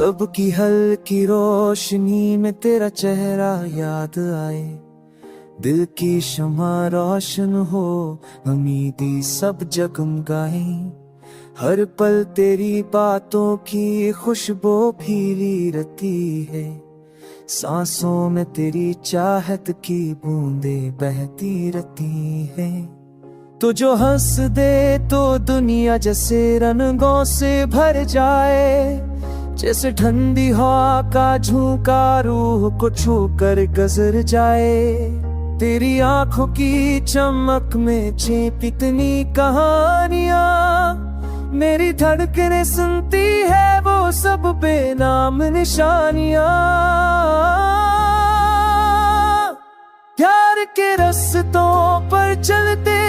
सबकी हल्की रोशनी में तेरा चेहरा याद आए, दिल की शम्मा रोशन हो, उम्मीदी सब जगमगाए। हर पल तेरी बातों की खुशबू फीली रहती है, सांसों में तेरी चाहत की बूंदें बहती रहती है। तो जो हंस दे तो दुनिया जैसे रंगों से भर जाए, जैसे ठंडी हवा का झोंका रूह को छू कर गुजर जाए। तेरी आंखों की चमक में छिपी इतनी कहानियां, मेरी धड़कनें सुनती है वो सब बेनाम निशानियां। प्यार के रास्तों पर चलते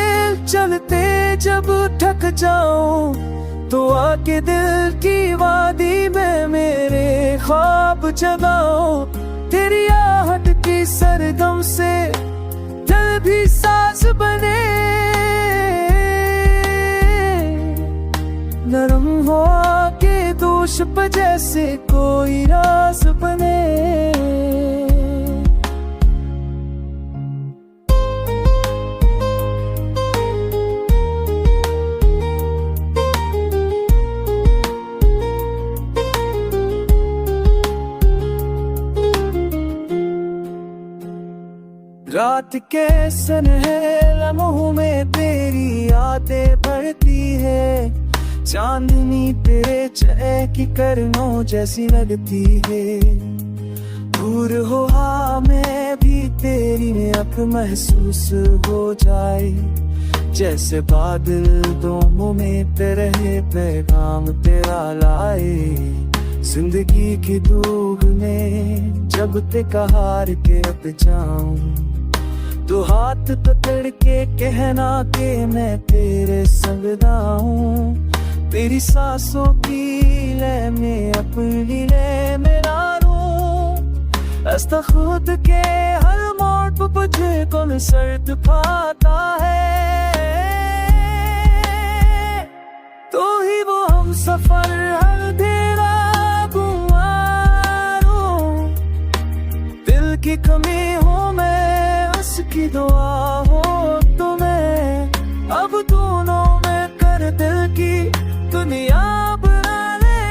चलते जब थक जाऊं, तो आके दिल की वादी में मेरे ख्वाब जगाओ। तेरी आहट की सरगम से दिल भी साज बने, नरम हवा के दोष पर जैसे कोई राज बने। रात के सनहे लम्हों में तेरी यादें भरती है, चांदनी तेरे चेहरे की किरणों जैसी लगती है। दूर हो में भी तेरी अब महसूस हो जाए, जैसे बादल दोनों में तेरे पैगाम तेरा लाए। जिंदगी की दूर में जब ते हार के अब जाऊं, तो हाथ पकड़ के कहना कि मैं तेरे संग हूँ। तेरी सांसों की लय में अपनी लय मेरा रूं, ऐसा खुद के हर मोड़ पर मुझे कौन सर्द पाता है। तो ही वो हम सफर हर तेरा गुमारूं, दिल की कमी हो मैं की दुआ हो तुम्हें, अब दोनों में कर दिल की दुनिया बना ले।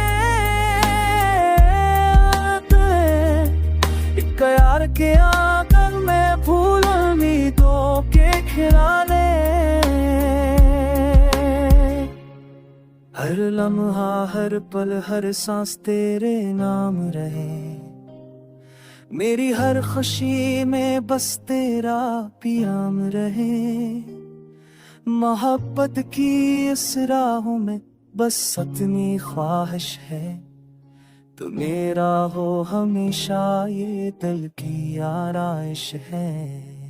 एक यार के आंगन में फूल उम्मीदों के खिलाने, हर लम्हा हर पल हर सांस तेरे नाम रहे। मेरी हर खुशी में बस तेरा पियाम रहे, मोहब्बत की इस राहों में बस इतनी ख्वाहिश है, तो मेरा हो हमेशा ये दिल की आराइश है।